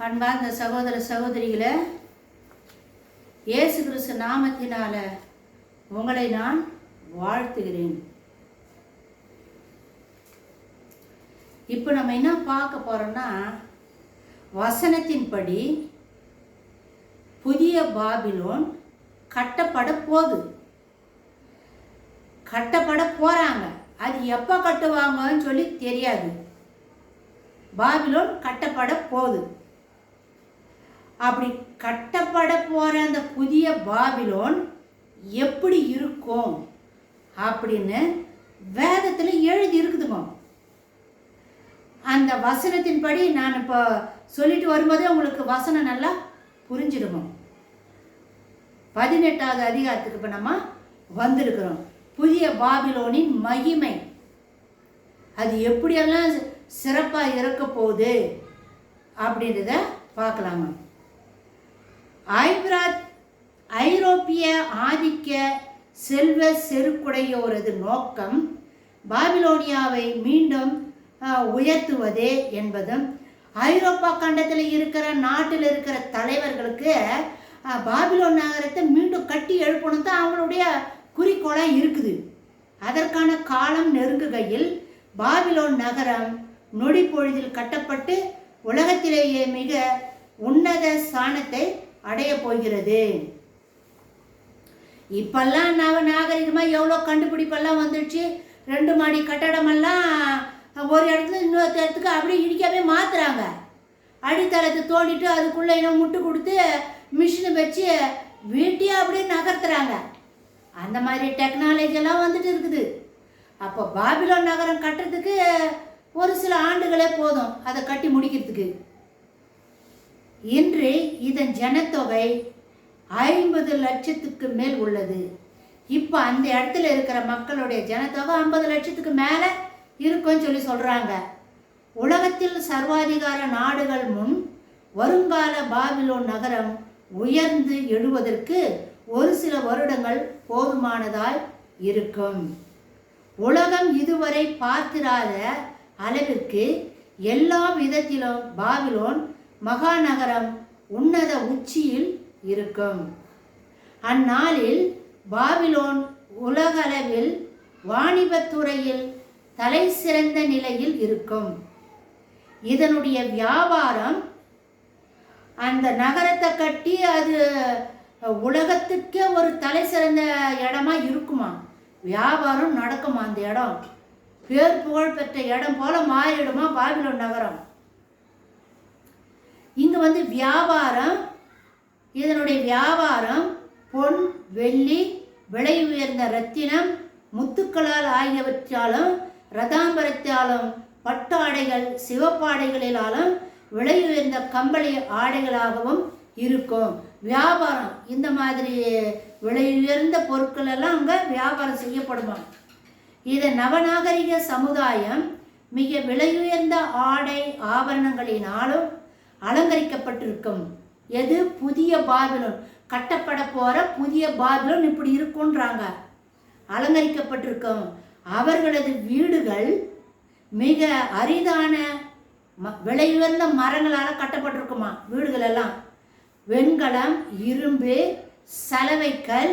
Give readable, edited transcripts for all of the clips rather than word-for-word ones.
அன்பார்ந்த சகோதர சகோதரிகளே, இயேசு கிறிஸ்து நாமத்தினால உங்களை நான் வாழ்த்துகிறேன். இப்போ நம்ம என்ன பார்க்க போறோம்னா, வசனத்தின்படி புதிய பாபிலோன் கட்டப்பட போறாங்க. அது எப்போ கட்டுவாங்கன்னு சொல்லி தெரியாது. பாபிலோன் கட்டப்பட போகுது. அப்படி கட்டப்பட போற அந்த புதிய பாபிலோன் எப்படி இருக்கும் அப்படின்னு வேதத்தில் எழுதி இருக்குதுங்க. அந்த வசனத்தின்படி நான் இப்போ சொல்லிட்டு வரும்போதே உங்களுக்கு வசனம் நல்லா புரிஞ்சிடுவோம். 18வது அதிகாரத்துக்கு இப்போ நம்ம வந்திருக்கிறோம். புதிய பாபிலோனின் மகிமை அது எப்படியெல்லாம் சிறப்பாக இருக்க போகுது அப்படின்றத பார்க்கலாமா. ஐரோப்பிய ஆதிக்க செல்வ செருக்குடையோரது நோக்கம் பாபிலோனியாவை மீண்டும் உயர்த்துவதே என்பதும், ஐரோப்பா கண்டத்தில் இருக்கிற நாட்டில் இருக்கிற தலைவர்களுக்கு பாபிலோன் நகரத்தை மீண்டும் கட்டி எழுப்பணும் தான் அவங்களுடைய குறிக்கோளாக இருக்குது. அதற்கான காலம் நெருங்குகையில் பாபிலோன் நகரம் நொடி பொழுதில் கட்டப்பட்டு உலகத்திலேயே மிக உன்னத ஸ்தானத்தை அடைய போகிறது. இப்பெல்லாம் நாகரிகமாக எவ்வளோ கண்டுபிடிப்பெல்லாம் வந்துடுச்சு. 2 மாடி கட்டடமெல்லாம் ஒரு இடத்துல இன்னொரு இடத்துக்கு அப்படியே இடிக்காமே மாற்றுறாங்க. அடித்தளத்தை தோண்டிட்டு அதுக்குள்ளே இன்னும் முட்டு கொடுத்து மிஷினை வச்சு வீட்டையே அப்படியே நகர்த்துறாங்க. அந்த மாதிரி டெக்னாலஜியெல்லாம் வந்துட்டு இருக்குது. அப்போ பாபிலோன் நகரம் கட்டுறதுக்கு ஒரு சில ஆண்டுகளே போதும் அதை கட்டி முடிக்கிறதுக்கு. இன்று இதன் ஜனத்தொகை 50 லட்சத்துக்கு மேல் உள்ளது. இப்போ அந்த இடத்துல இருக்கிற மக்களுடைய ஜனத்தொகை 50 லட்சத்துக்கு மேலே இருக்குன்னு சொல்லி சொல்கிறாங்க. உலகத்தில் சர்வாதிகார நாடுகள் முன் வருங்கால பாபிலோன் நகரம் உயர்ந்து எழுவதற்கு ஒரு சில வருடங்கள் போதுமானதாய் இருக்கும். உலகம் இதுவரை பார்த்திராத அளவிற்கு எல்லா விதத்திலும் பாபிலோன் மகாநகரம் உன்னத உச்சியில் இருக்கும். அந்நாளில் பாபிலோன் உலகளவில் வாணிபத்துறையில் தலை சிறந்த நிலையில் இருக்கும். இதனுடைய வியாபாரம், அந்த நகரத்தை கட்டி அது உலகத்துக்கே ஒரு தலை சிறந்த இடமா இருக்குமா. வியாபாரம் நடக்குமா. அந்த இடம் பேர் புகழ் பெற்ற இடம் போல மாறிடுமா பாபிலோன் நகரம். இங்கு வியாபாரம், இதனுடைய வியாபாரம் பொன், வெள்ளி, விலை உயர்ந்த ரத்தினம், முத்துக்களால் ஆகியவற்றாலும், ரதாம்பரத்தாலும், பட்டாடைகள், சிவப்பாடைகளிலாலும், விலை உயர்ந்த கம்பளி ஆடைகளாகவும் இருக்கும். வியாபாரம் இந்த மாதிரி விலை உயர்ந்த பொருட்கள் எல்லாம் அங்கே வியாபாரம் செய்யப்படுமா. இது நவநாகரிக சமுதாயம் மிக விலையுயர்ந்த ஆடை ஆபரணங்களினாலும் அலங்கரிக்கப்பட்டிருக்கும். எது? புதிய பாபிலோன் கட்டப்பட போற புதிய பாபிலோன் இப்படி இருக்குன்றாங்க. அலங்கரிக்கப்பட்டிருக்கும். அவர்களது வீடுகள் மிக அரிதான விலையுயர்ந்த மரங்களால் கட்டப்பட்டிருக்குமா. வீடுகள் எல்லாம் வெண்கலம், இரும்பு, சலவைக்கல்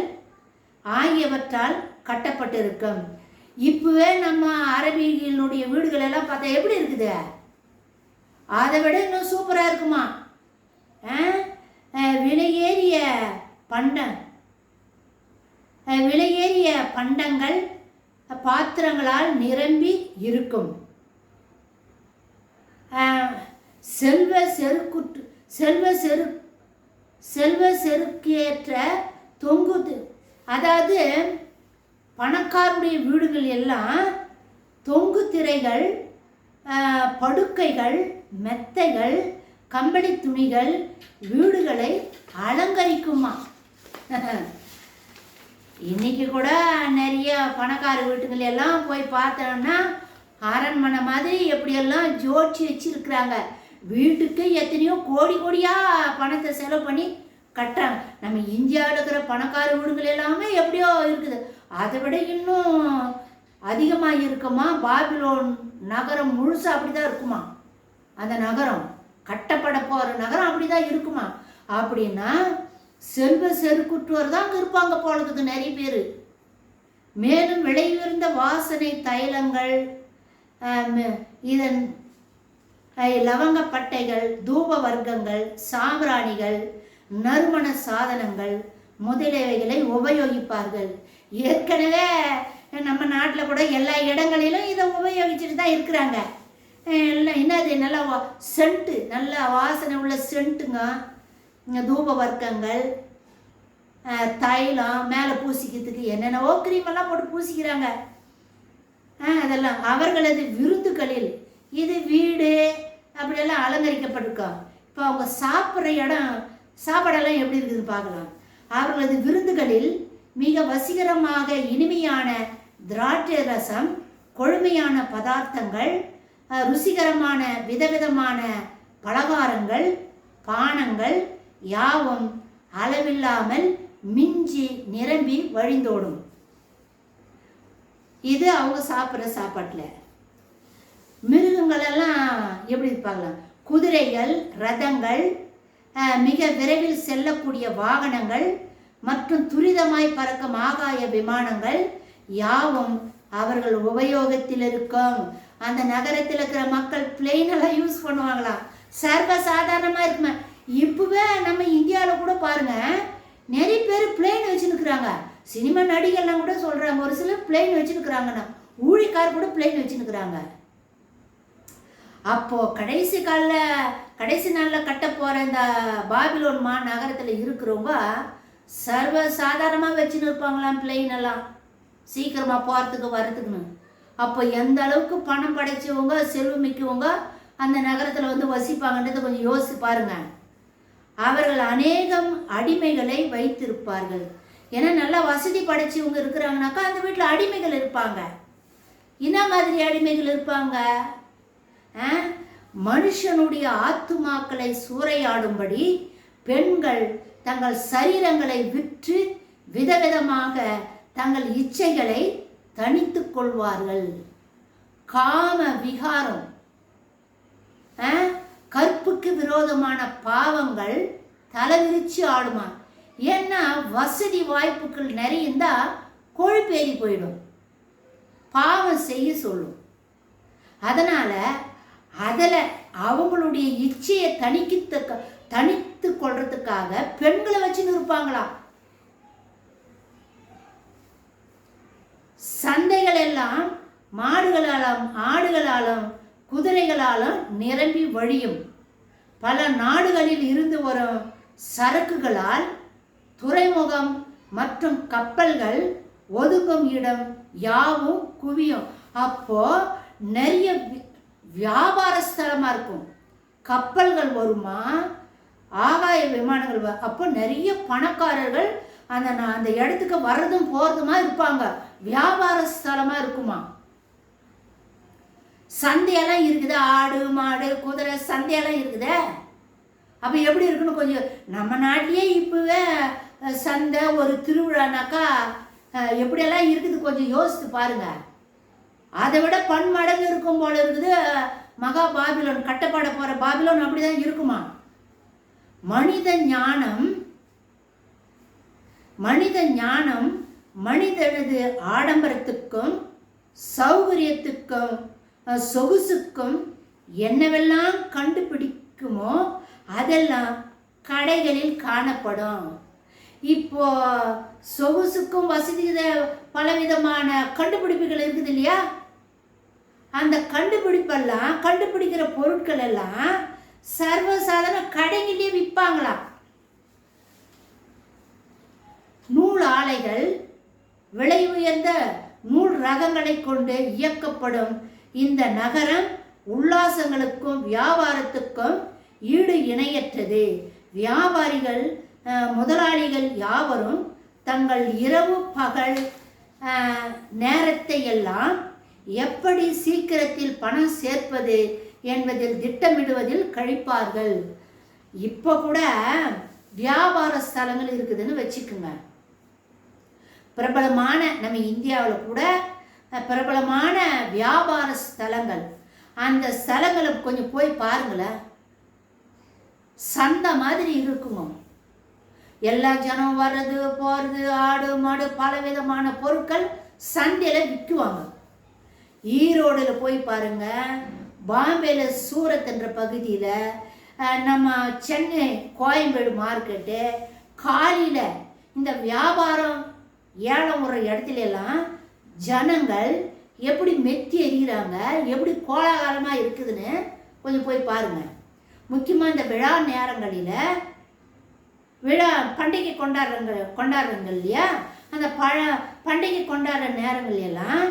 ஆகியவற்றால் கட்டப்பட்டிருக்கும். இப்பவே நம்ம அரபிகளுடைய வீடுகள் எல்லாம் பார்த்தா எப்படி இருக்குது? அதை விட இன்னும் சூப்பராக இருக்குமா. விலையேறிய பண்டங்கள் பாத்திரங்களால் நிரம்பி இருக்கும். செல்வ செருக்கேற்ற தொங்கு, அதாவது பணக்காருடைய வீடுகள் எல்லாம் தொங்கு திரைகள், படுக்கைகள், மெத்தைகள், கம்பளி துணிகள் வீடுகளை அலங்கரிக்குமா. இன்னைக்கு கூட நிறைய பணக்கார வீட்டுகள் எல்லாம் போய் பார்த்தோம்னா அரண்மனை மாதிரி எப்படியெல்லாம் ஜோடிச்சு வச்சிருக்கிறாங்க. வீட்டுக்கு எத்தனையோ கோடியாக பணத்தை செலவு பண்ணி கட்டுறாங்க. நம்ம இந்தியாவில் இருக்கிற பணக்கார வீடுகள் எல்லாமே எப்படியோ இருக்குது. அதை விட இன்னும் அதிகமாக இருக்குமா. பாபிலோன் நகரம் முழுசாக அப்படி தான் இருக்குமா. அந்த நகரம் கட்டப்பட போகிற நகரம் அப்படிதான் இருக்குமா? அப்படின்னா செல்வ செருக்குற்றோர் தான் அங்கே இருப்பாங்க போலதுக்கு நிறைய பேர். மேலும் விளைவிருந்த வாசனை தைலங்கள், இதன் லவங்கப்பட்டைகள், தூப வர்க்கங்கள், சாம்பிராணிகள், நறுமண சாதனங்கள் முதலியவைகளை உபயோகிப்பார்கள். ஏற்கனவே நம்ம நாட்டில் கூட எல்லா இடங்களிலும் இதை உபயோகிச்சுட்டு தான் இருக்கிறாங்க. எல்லாம் என்னது நல்லா சென்ட்டு, நல்ல வாசனை உள்ள சென்ட்டுங்க, தூப வர்க்கங்கள், தைலம், மேலே பூசிக்கிறதுக்கு என்னென்னவோ கிரீமெல்லாம் போட்டு பூசிக்கிறாங்க. அதெல்லாம் அவர்களது விருந்துகளில் இது வீடு அப்படியெல்லாம் அலங்கரிக்கப்பட்டிருக்கோம். இப்போ அவங்க சாப்பிட்ற இடம், சாப்பாடெல்லாம் எப்படி இருக்குதுன்னு பார்க்கலாம். அவர்களது விருந்துகளில் மிக வசீகரமாக இனிமையான திராட்சை ரசம், கொழுமையான பதார்த்தங்கள், ருசிகரமான விதவிதமான பலகாரங்கள், பானங்கள் யாவும் அளவில்லாமல் மிஞ்சி நிரம்பி வழிந்தோடும். இது அவங்க சாப்பிட்ற சாப்பாட்டில். மிருகங்களெல்லாம் எப்படி இருப்பாங்க? குதிரைகள், ரதங்கள், மிக விரைவில் செல்லக்கூடிய வாகனங்கள் மற்றும் துரிதமாய் பறக்கும் ஆகாய விமானங்கள் யாவும் அவர்கள் உபயோகத்தில் இருக்கும். அந்த நகரத்தில் இருக்கிற மக்கள் பிளெயின் எல்லாம் யூஸ் பண்ணுவாங்களாம். சர்வ சாதாரணமாக இருக்குமா? இப்போவே நம்ம இந்தியாவில் கூட பாருங்க, நிறைய பேர் பிளெயின் வச்சுருக்குறாங்க. சினிமா நடிகர்லாம் கூட சொல்கிறாங்க, ஒரு சிலர் பிளெயின் வச்சுருக்குறாங்கண்ணா, ஊழிக்கார் கூட பிளெயின் வச்சுருக்குறாங்க. அப்போது கடைசி நாளில் கட்ட போகிற இந்த பாபிலோன் நகரத்தில் இருக்கிறவங்க சர்வ சாதாரணமாக வச்சுன்னு இருப்பாங்களாம் பிளெயின் எல்லாம், சீக்கிரமாக போகிறதுக்கு வர்றதுக்குன்னு. அப்போ எந்த அளவுக்கு பணம் படைச்சவங்க, செல்வமிக்கவங்க அந்த நகரத்தில் வந்து வசிப்பாங்கன்றதை கொஞ்சம் யோசித்து பாருங்க. அவர்கள் அநேகம் அடிமைகளை வைத்திருப்பார்கள். ஏன்னா நல்லா வசதி படைச்சவங்க இருக்கிறாங்கனாக்கா அந்த வீட்டில் அடிமைகள் இருப்பாங்க. என்ன மாதிரி அடிமைகள் இருப்பாங்க? மனுஷனுடைய ஆத்துமாக்களை சூறையாடும்படி பெண்கள் தங்கள் சரீரங்களை விற்று விதவிதமாக தங்கள் இச்சைகளை தணித்து கொள்வார்கள். காம விகாரம், கற்புக்கு விரோதமான பாவங்கள் தலைவிரிச்சு ஆடுமா. ஏன்னா வசதி வாய்ப்புகள் நிறைய இருந்தால் கொழுப்பேறி போயிடும், பாவம் செய்ய சொல்லும். அதனால் அதில் அவங்களுடைய இச்சையை தணித்து கொள்றதுக்காக பெண்களை வச்சுன்னு இருப்பாங்களாம். சந்தைகள் எல்லாம் மாடுகளாலும் ஆடுகளாலும் குதிரைகளாலும் நிரம்பி வழியும். பல நாடுகளில் இருந்து வரும் சரக்குகளால் துறைமுகம் மற்றும் கப்பல்கள் ஒதுங்கும் இடம் யாவும் குவியும். அப்போ நிறைய வியாபார ஸ்தலமாக இருக்கும். கப்பல்கள் வருமா, ஆகாய விமானங்கள் அப்போ நிறைய பணக்காரர்கள் அந்த இடத்துக்கு வர்றதும் போகிறதுமா இருப்பாங்க. வியாபார ஸ்தலமாக இருக்குமா. சந்தையெல்லாம் இருக்குது, ஆடு மாடு குதிரை சந்தையெல்லாம் இருக்குது. அப்போ எப்படி இருக்குன்னு கொஞ்சம் நம்ம நாட்டிலே இப்போவே சந்தை ஒரு திருவிழானாக்கா எப்படியெல்லாம் இருக்குது கொஞ்சம் யோசித்து பாருங்க. அதை விட பன்மடங்கு இருக்கும் போல இருக்குது மகா பாபிலோன், கட்டப்பட போகிற பாபிலோன் அப்படிதான் இருக்குமா. மனித ஞானம் மனிதனது ஆடம்பரத்துக்கும் சௌகரியத்துக்கும் சொகுசுக்கும் என்னவெல்லாம் கண்டுபிடிக்குமோ அதெல்லாம் கடைகளில் காணப்படும். இப்போ சொகுசுக்கும் வசதி பலவிதமான கண்டுபிடிப்புகள் இருக்குது இல்லையா? அந்த கண்டுபிடிக்கிற பொருட்கள் எல்லாம் சர்வசாதாரண கடைகளிலே விற்பாங்களாம். நூல் ஆலைகள், விலை உயர்ந்த நூல் ரகங்களை கொண்டு இயக்கப்படும் இந்த நகரம் உல்லாசங்களுக்கும் வியாபாரத்துக்கும் ஈடு இணையற்றது. வியாபாரிகள் முதலாளிகள் யாவரும் தங்கள் இரவு பகல் நேரத்தை எல்லாம் எப்படி சீக்கிரத்தில் பணம் சேர்ப்பது என்பதில் திட்டமிடுவதில் கழிப்பார்கள். இப்போ கூட வியாபார ஸ்தலங்கள் இருக்குதுன்னு வச்சுக்கோங்க. பிரபலமான நம்ம இந்தியாவில் கூட பிரபலமான வியாபார ஸ்தலங்கள், அந்த ஸ்தலங்களை கொஞ்சம் போய் பாருங்களேன். சந்தை மாதிரி இருக்குங்க. எல்லா ஜனம் வர்றது போகிறது, ஆடு மாடு பலவிதமான பொருட்கள் சந்தையில் விற்குவாங்க. ஈரோடில் போய் பாருங்க, பாம்பேயில் சூரத் என்ற பகுதியில், நம்ம சென்னை கோயம்பேடு மார்க்கெட்டு காலையில் இந்த வியாபாரம் ஏலம் ஒரு இடத்துல எல்லாம் ஜனங்கள் எப்படி மெத்தி எறிகிறாங்க, எப்படி கோலாகலமாக இருக்குதுன்னு கொஞ்சம் போய் பாருங்கள். முக்கியமாக இந்த விழா நேரங்களில் பண்டிகை கொண்டாடுறாங்க இல்லையா, அந்த பண்டிகை கொண்டாடுற நேரங்கள் எல்லாம்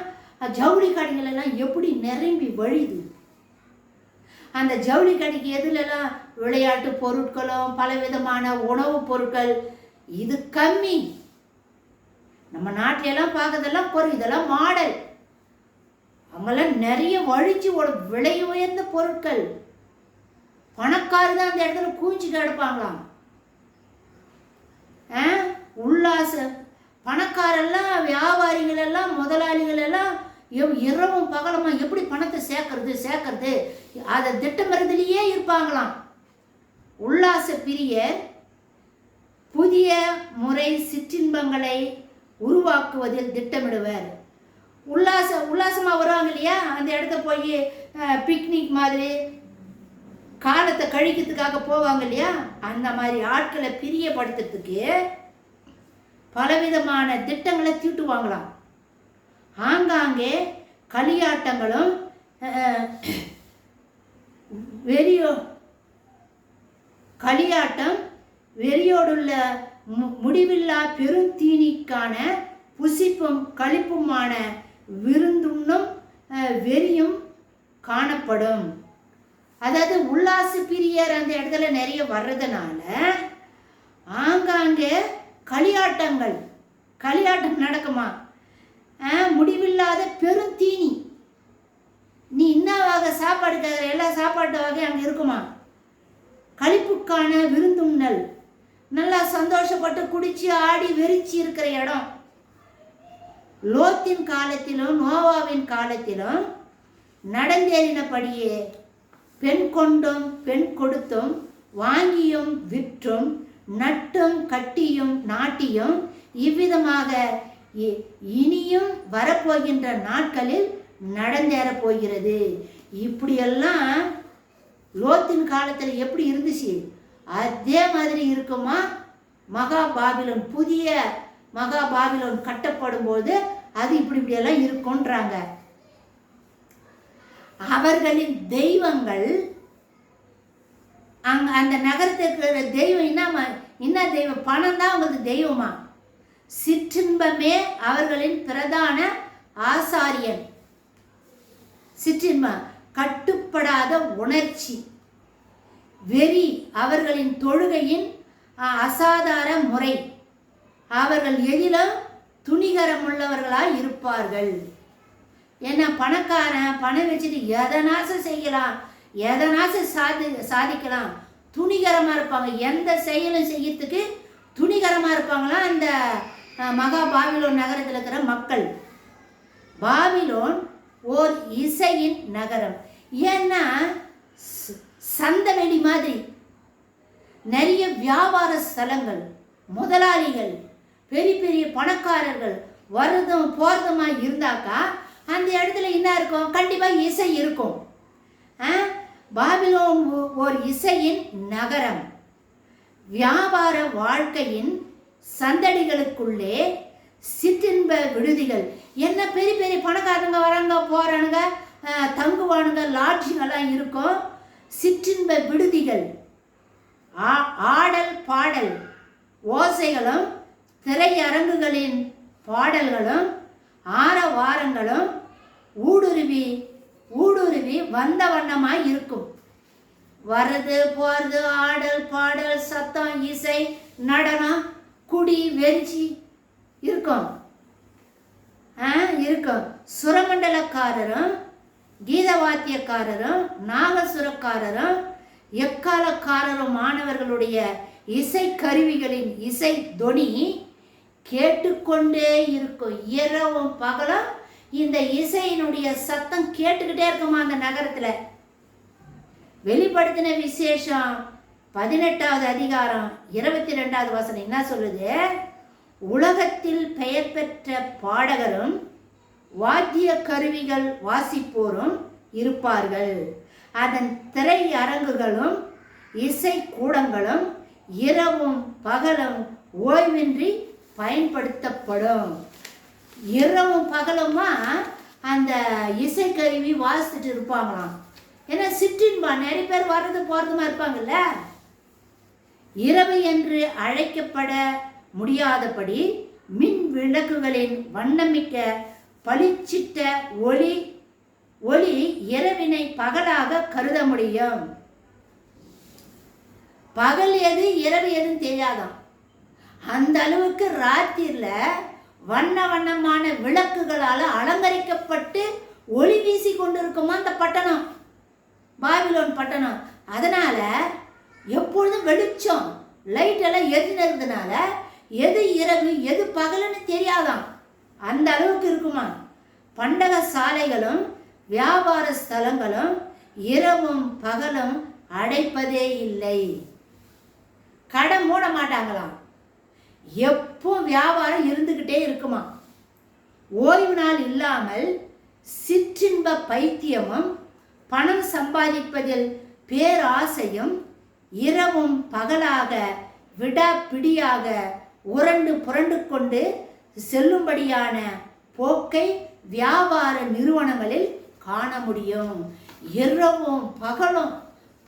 ஜவுளி கடைகள் எல்லாம் எப்படி நிரம்பி வழியுது. அந்த ஜவுளி கடைக்கு எதுலெல்லாம் விளையாட்டு பொருட்களும் பலவிதமான உணவுப் பொருட்கள் இது கம்மி. நம்ம நாட்டிலெல்லாம் பார்க்கறதெல்லாம் இதெல்லாம் மாடல். அவங்கெல்லாம் நிறைய வழிச்சு விலை உயர்ந்த பொருட்கள். பணக்காரர் தான் அந்த இடத்துல கூஞ்சி கிடப்பாங்களாம். உல்லாச பணக்காரெல்லாம் வியாபாரிகள் எல்லாம் முதலாளிகள் எல்லாம் இரவும் பகலமா எப்படி பணத்தை சேர்க்கறது அதை திட்டமிறதுலேயே இருப்பாங்களாம். உல்லாச பிரியர் புதிய முறை சிற்றின்பங்களை உருவாக்குவதில் திட்டமிடுவர். உல்லாசமாக வருவாங்க இல்லையா, அந்த இடத்த போய் பிக்னிக் மாதிரி காலத்தை கழிக்கிறதுக்காக போவாங்க இல்லையா, அந்த மாதிரி ஆட்களை பிரியப்படுத்துறதுக்கு பலவிதமான திட்டங்களை தீட்டுவாங்களாம். ஆங்காங்கே களியாட்டங்களும் களியாட்டம் வெறியோடுள்ள முடிவில்லா பெருந்தீனிக்கான புசிப்பும் களிப்புமான விருந்துண்ணும் வெறியும் காணப்படும். அதாவது உல்லாச பிரியர் அந்த இடத்துல நிறைய வர்றதுனால ஆங்காங்கே களியாட்டம் நடக்குமா. முடிவில்லாத பெருந்தீனி, நீ இன்னவாக சாப்பாடு கேட்குற எல்லா சாப்பாட்டு வகை அங்கே இருக்குமா. களிப்புக்கான விருந்துண்ணல், நல்லா சந்தோஷப்பட்டு குடிச்சு ஆடி வெறிச்சு இருக்கிற இடம். லோத்தின் காலத்திலும் நோவாவின் காலத்திலும் நடந்தேறினபடியே பெண் கொண்டும் பெண் கொடுத்தும் வாங்கியும் விற்றும் நட்டும் கட்டியும் நாட்டியும் இவ்விதமாக இனியும் வரப்போகின்ற நாட்களில் நடந்தேறப் போகிறது. இப்படியெல்லாம் லோத்தின் காலத்தில் எப்படி இருந்துச்சு அதே மாதிரி இருக்குமா. மகாபாபிலோன், புதிய மகாபாபிலோன் கட்டப்படும் போது அது இப்படியெல்லாம் இருக்கும்ன்றாங்க. அவர்களின் தெய்வங்கள் அந்த நகரத்துக்கு தெய்வம் என்ன தெய்வம், பணம் தான் அவங்களுக்கு தெய்வமா. சிற்றின்பமே அவர்களின் பிரதான ஆசாரியன். சிற்றின்பம் கட்டுப்படாத உணர்ச்சி. வெறி அவர்களின் தொழுகையின் அசாதார முறை. அவர்கள் எதிலும் துணிகரமுள்ளவர்களாய் இருப்பார்கள். ஏன்னா பணக்காரன் பணம் வச்சுட்டு எதனாச்சும் செய்யலாம், எதனாச்சும் சாதிக்கலாம், துணிகரமாக இருப்பாங்க. எந்த செயலும் செய்யறதுக்கு துணிகரமாக இருப்பாங்களாம் அந்த மகா பாபிலோன் நகரத்தில் இருக்கிற மக்கள். பாபிலோன் ஓர் இசையின் நகரம். ஏன்னா சந்தவெளி மாதிரி நிறைய வியாபார ஸ்தலங்கள், முதலாளிகள், பெரிய பெரிய பணக்காரர்கள் வருதும் போகிறதுமா இருந்தாக்கா அந்த இடத்துல என்ன இருக்கும், கண்டிப்பாக இசை இருக்கும். பாபிலோன் ஓர் இசையின் நகரம். வியாபார வாழ்க்கையின் சந்தடிகளுக்குள்ளே சிற்றின்ப விடுதிகள். என்ன பெரிய பெரிய பணக்காரங்க வராங்க போகிறானுங்க, தங்குவானுங்க, லாட்ஜிங்கெல்லாம் இருக்கும். சிற்றின்ப விடுதிகள். ஆடல் பாடல் ஓசைகளும் திரையரங்குகளின் பாடல்களும் ஆரவாரங்களும் ஊடுருவி வந்த வண்ணமாய் இருக்கும். வர்றது போகிறது, ஆடல் பாடல் சத்தம் இசை நடனம் குடி வெறிச்சி இருக்கும். சுரமண்டலக்காரரும் கீதவாத்தியக்காரரும் நாகசுரக்காரரும் எக்காலக்காரரும் மாணவர்களுடைய இசை கருவிகளின் இசை தொனி கேட்டுக்கொண்டே இருக்கும். இரவும் பகலும் இந்த இசையினுடைய சத்தம் கேட்டுக்கிட்டே இருக்குமா அந்த நகரத்தில். வெளிப்படுத்தின விசேஷம் 18வது அதிகாரம் 22வது வசனம் என்ன சொல்லுது? உலகத்தில் பெயர் பெற்ற பாடகரும் வாத்திய கருவிகள் வாசிப்போரும் இருப்பார்கள். அதன் திரை அரங்குகளும் இசை கூடங்களும் இரவும் பகலும் ஓய்வின்றி பயன்படுத்தப்படும். இரவும் பகலுமா அந்த இசைக்கருவி வாசிச்சுட்டு இருப்பாங்களாம். ஏன்னா சிற்றின்பா நிறைய பேர் வர்றது போகிறதுமா இருப்பாங்கல்ல. இரவு என்று அழைக்கப்பட முடியாதபடி மின் விளக்குகளின் வண்ணமிக்க பளிச்சிட்ட ஒளி இரவினை பகலாக கருத முடியும். பகல் எது இரவு எதுன்னு தெரியாதான். அந்த அளவுக்கு ராத்திரியில் வண்ண வண்ணமான விளக்குகளால் அலங்கரிக்கப்பட்டு ஒளி வீசி கொண்டிருக்குமா அந்த பட்டணம், பாபிலோன் பட்டணம். அதனால எப்பொழுதும் வெளிச்சம் லைட் எல்லாம் எரிஞ்சிருந்ததுனால எது இரவு எது பகலுன்னு தெரியாதான். அந்த அளவுக்கு இருக்குமா. பண்டக சாலைகளும் வியாபார ஸ்தலங்களும் இரவும் பகலும் அடைப்பதே இல்லை. கடை மூட மாட்டாங்களாம். எப்போ வியாபாரம் இருந்துக்கிட்டே இருக்குமா. ஓய்வு நாள் இல்லாமல் சிற்றின்ப பைத்தியமும் பணம் சம்பாதிப்பதில் பேராசையும் இரவும் பகலாக விடாப்பிடியாக உரண்டு புரண்டு கொண்டு செல்லும்படியான போக்கை வியாபார நிறுவனங்களில் காண முடியும். இரவும் பகலும்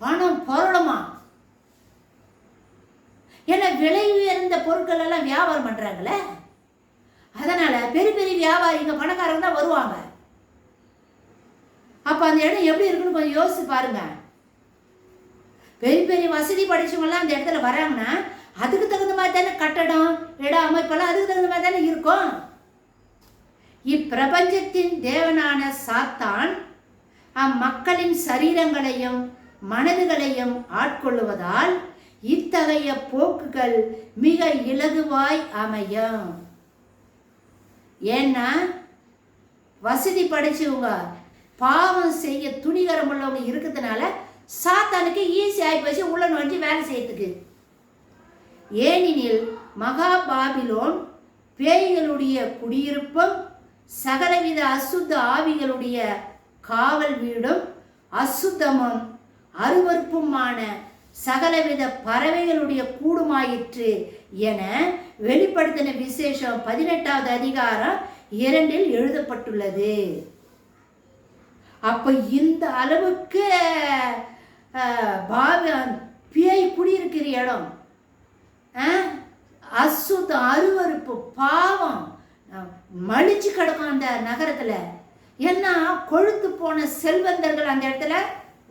பணம் பொருளுமா. ஏன்னா விலை உயர்ந்த பொருட்கள் எல்லாம் வியாபாரம் பண்றாங்களே. அதனால பெரிய பெரிய வியாபாரிங்க பணக்காரங்க தான் வருவாங்க. அப்ப அந்த இடம் எப்படி இருக்குன்னு கொஞ்சம் யோசிச்சு பாருங்க. பெரிய பெரிய வசதி படிச்சவங்கலாம் அந்த இடத்துல வராங்கன்னா அதுக்கு தகுந்த மாதிரி தானே கட்டடம் இடம் அமைப்பெல்லாம் அதுக்கு தகுந்த மாதிரி தானே இருக்கும். இப்பிரபஞ்சத்தின் தேவனான சாத்தான் அம்மக்களின் சரீரங்களையும் மனதுகளையும் ஆட்கொள்ளுவதால் இத்தகைய போக்குகள் மிக இலகுவாய் அமையும். ஏன்னா வசதி படைச்சவங்க பாவம் செய்ய துணிகரம் உள்ளவங்க இருக்கிறதுனால சாத்தானுக்கு ஈஸி ஆகி போச்சு உள்ள நுழைஞ்சு வேலை செய்யறதுக்கு. ஏனெனில் மகா பாபிலோன் பேய்களுடைய குடியிருப்பும் சகலவித அசுத்த ஆவிகளுடைய காவல் வீடும் அசுத்தமும் அருவருப்புமான சகலவித பறவைகளுடைய கூடுமாயிற்று என வெளிப்படுத்தின விசேஷம் 18வது அதிகாரம் 2 எழுதப்பட்டுள்ளது. அப்ப இந்த அளவுக்கு பேய் குடியிருக்கிற இடம், அசுத்தம் அருவருப்பு பாவம் மலிச்சு கிடக்கும் அந்த நகரத்துல. ஏன்னா கொழுத்து போன செல்வந்தர்கள் அந்த இடத்துல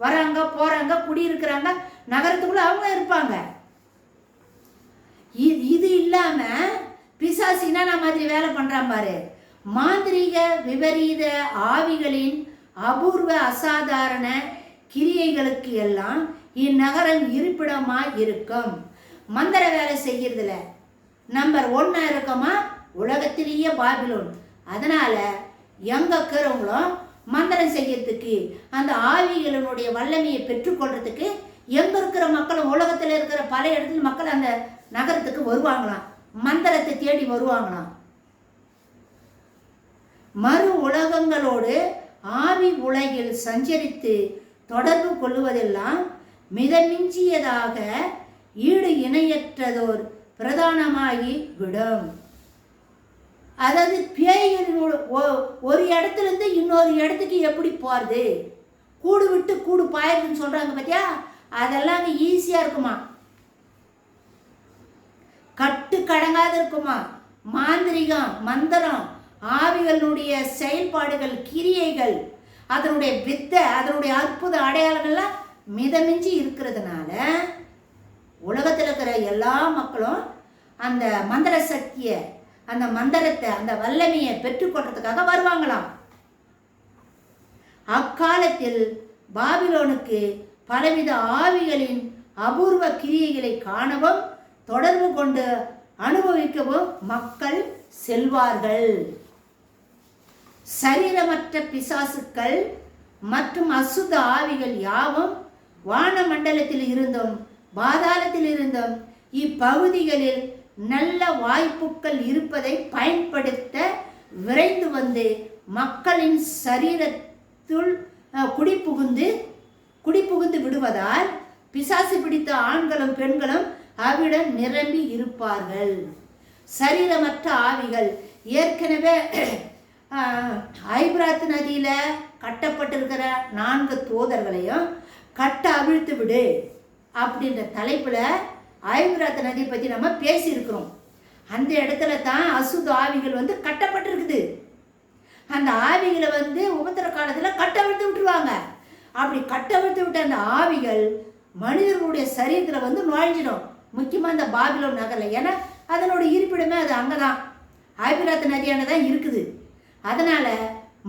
வராங்க போறாங்க குடியிருக்கிறாங்க. நகரத்துக்குள்ள அவங்க இருப்பாங்க. இது இல்லாம பிசாசினா மாதிரி வேலை பண்றான் பாரு. மாந்திரீக விபரீத ஆவிகளின் அபூர்வ அசாதாரண கிரியைகளுக்கு எல்லாம் இந்நகரம் இருப்பிடமா இருக்கும். மந்திர வேலை செய்யறதுல நம்பர் 1 இருக்கமா உலகத்திலேயே பாபிலோன். அதனால எங்க இருக்கிறவங்களும் மந்திரம் செய்யறதுக்கு அந்த ஆவிகளினுடைய வல்லமையை பெற்றுக்கொள்றதுக்கு எங்க இருக்கிற மக்களும் உலகத்தில் இருக்கிற பல இடத்துல மக்கள் அந்த நகரத்துக்கு வருவாங்களாம். மந்திரத்தை தேடி வருவாங்களாம். மறு உலகங்களோடு ஆவி உலகில் சஞ்சரித்து தொடர்பு கொள்ளுவதெல்லாம் மிதமிஞ்சியதாக ஈடு இணையற்றதோர் பிரதானமாகி விடும். அதாவது பேய்களின் ஒரு இடத்துல இருந்து இன்னொரு இடத்துக்கு எப்படி போறது, கூடு விட்டு கூடு பாயிருதுன்னு சொல்றாங்க பத்தியா, அதெல்லாம் ஈஸியா இருக்குமா, கட்டு கடங்காது இருக்குமா. மாந்திரிகம் மந்திரம் ஆவிகளுடைய செயல்பாடுகள் கிரியைகள் அதனுடைய வித்தை அதனுடைய அற்புத அடையாளங்கள்லாம் மிதமிஞ்சி இருக்கிறதுனால உலகத்தில் இருக்கிற எல்லா மக்களும் அந்த மந்திர சக்தியை அந்த மந்திரத்தை அந்த வல்லமையை பெற்றுக்கொள்றதுக்காக வருவாங்களாம். அக்காலத்தில் பாபிலோனுக்கு பலவித ஆவிகளின் அபூர்வ கிரியைகளை காணவும் தொடர்பு கொண்டு அனுபவிக்கவும் மக்கள் செல்வார்கள். சரீரமற்ற பிசாசுக்கள் மற்றும் அசுத்த ஆவிகள் யாவும் வான மண்டலத்தில் இருந்தும் பாதாளத்தில் இருந்தும் இப்பகுதிகளில் நல்ல வாய்ப்புகள் இருப்பதை பயன்படுத்த விரைந்து வந்து மக்களின் சரீரத்துள் குடிபுகுந்து விடுவதால் பிசாசு பிடித்த ஆண்களும் பெண்களும் அவிடம் நிரம்பி இருப்பார்கள். சரீரமற்ற ஆவிகள் ஏற்கனவே ஐபிராத் நதியில கட்டப்பட்டிருக்கிற 4 தூதர்களையும் கட்ட அவிழ்த்து விடு அப்படின்ற தலைப்புல ஐபிராத் நதியை பத்தி நம்ம பேசியிருக்கிறோம். அந்த இடத்துல தான் அசுத்த ஆவிகள் வந்து கட்டப்பட்டிருக்குது. அந்த ஆவிகளை வந்து உபத்திர காலத்துல கட்டவிழ்த்து விட்டுருவாங்க. அப்படி கட்டவிழ்த்து விட்ட அந்த ஆவிகள் மனிதர்களுடைய சரீரத்துல வந்து நுழைஞ்சிடும். முக்கியமா இந்த பாபிலோன் நகர்ல, ஏன்னா அதனோட இருப்பிடமே அது அங்கதான், ஐபிராத் நதியான தான் இருக்குது. அதனால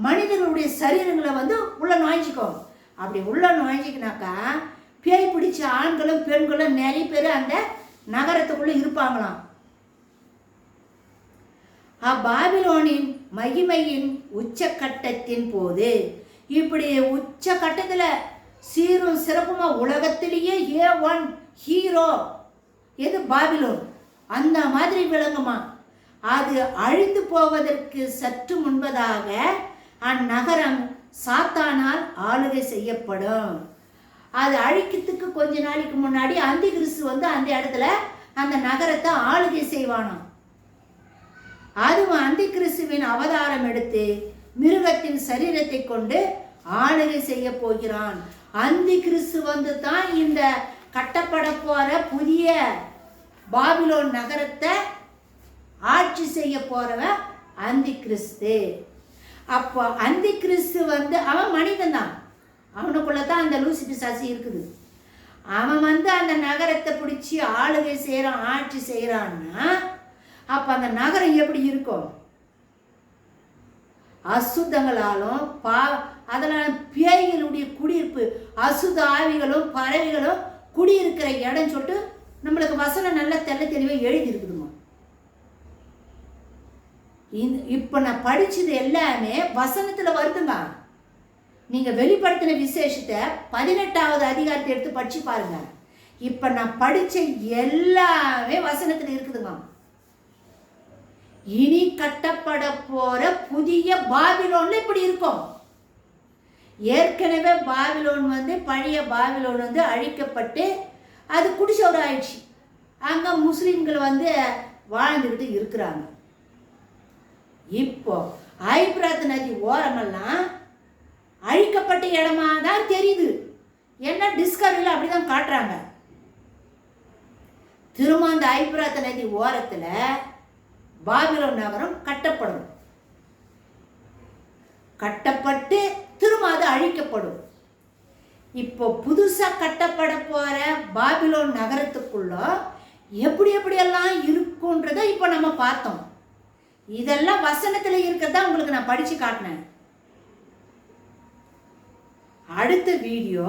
மனிதர்களுடைய சரீரங்களை வந்து உள்ள நுழைஞ்சிக்கும். அப்படி உள்ள நுழைஞ்சிக்கினாக்கா பேய் பிடிச்ச ஆண்களும் பெண்களும் நிறைய பேர் அந்த நகரத்துக்குள்ள இருப்பாங்களாம். பாபிலோனின் மகிமையின் உச்சக்கட்டத்தின் போது, இப்படி உச்ச கட்டத்துல சீரும் சிறப்புமா உலகத்திலேயே A1 ஹீரோ எது? பாபிலோன். அந்த மாதிரி விளங்குமா. அது அழிந்து போவதற்கு சற்று முன்பதாக அந்நகரம் சாத்தானால் ஆளுகை செய்யப்படும். அது அழிக்கிறதுக்கு கொஞ்ச நாளைக்கு முன்னாடி அந்தி கிறிஸ்து வந்து அந்த இடத்துல அந்த நகரத்தை ஆளுகை செய்வானாம். அதுவும் அந்தி கிறிஸ்துவின் அவதாரம் எடுத்து மிருகத்தின் சரீரத்தை கொண்டு ஆளுகை செய்ய போகிறான். அந்தி கிறிஸ்து வந்து தான் இந்த கட்டப்பட போற புதிய பாபிலோன் நகரத்தை ஆட்சி செய்ய போறவன் அந்தி கிறிஸ்து. அப்போ அந்தி கிறிஸ்து வந்து அவன் மனிதன் தான், அவனுக்குள்ளதான் அந்த லூசி பிசாசு இருக்குது. அவன் வந்து அந்த நகரத்தை பிடிச்சி ஆளுகை செய்யறான், ஆட்சி செய்யறான்னா அப்ப அந்த நகரம் எப்படி இருக்கும்? அசுத்தங்களாலும் அதனால பேய்களுடைய குடியிருப்பு, அசுத்த ஆவிகளும் பறவைகளும் குடியிருக்கிற இடம் சொல்லிட்டு நம்மளுக்கு வசனம் நல்ல தெளிவாக எழுதி இருக்குதுமா. இப்ப நான் படிச்சது எல்லாமே வசனத்துல வருதுங்க. நீங்க வெளிப்படுத்தின விசேஷத்தை 18வது அதிகாரத்தை எடுத்து படிச்சு பாருங்க. இப்ப நான் படிச்ச எல்லாமே வசனத்துல இருக்குதுங்க. இனி கட்டப்பட போற புதிய பாபிலோன்ல இப்படி இருக்கும். ஏற்கனவே பாபிலோன் வந்து பழைய பாபிலோன் வந்து அழிக்கப்பட்டு அது குடிசோறு ஆயிடுச்சு. அங்க முஸ்லிம்கள் வந்து வாழ்ந்துக்கிட்டு இருக்கிறாங்க. இப்போ ஐபிராத் நதி ஓரமெல்லாம் அழிக்கப்பட்ட இடமா தான் தெரியுது. ஏன்னா டிஸ்கவரியில் அப்படிதான் காட்டுறாங்க. திரும்ப அந்த ஐபிராத் நதி ஓரத்துல பாபிலோன் நகரம் கட்டப்படும். கட்டப்பட்டு திரும்ப அது அழிக்கப்படும். இப்போ புதுசா கட்டப்பட போற பாபிலோன் நகரத்துக்குள்ள எப்படி எப்படியெல்லாம் இருக்குன்றதை இப்போ நம்ம பார்த்தோம். இதெல்லாம் வசனத்துல இருக்கிறதா உங்களுக்கு நான் படிச்சு காட்டினேன். அடுத்த வீடியோ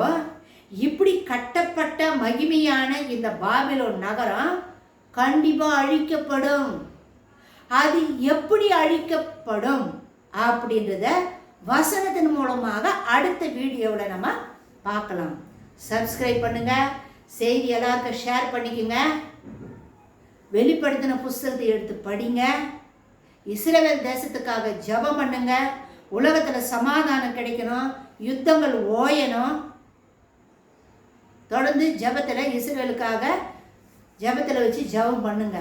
இப்படி கட்டப்பட்ட மகிமையான இந்த பாபிலோன் நகரம் கண்டிப்பா அழிக்கப்படும். அது எப்படி அழிக்கப்படும் அப்படின்றத வசனத்தின் மூலமாக அடுத்த வீடியோவில் நம்ம பார்க்கலாம். சப்ஸ்கிரைப் பண்ணுங்க, செய்தி எல்லாருக்கும் ஷேர் பண்ணிக்கோங்க, வெளிப்படுத்தின புஸ்தகத்தை எடுத்து படிங்க, இஸ்ரவேல் தேசத்துக்காக ஜெபம் பண்ணுங்க, உலகத்தில் சமாதானம் கிடைக்கணும், யுத்தங்கள் ஓயணும். தொடர்ந்து ஜெபத்தில் இஸ்ரவேலுக்காக ஜெபத்தில் வச்சு ஜெபம் பண்ணுங்க.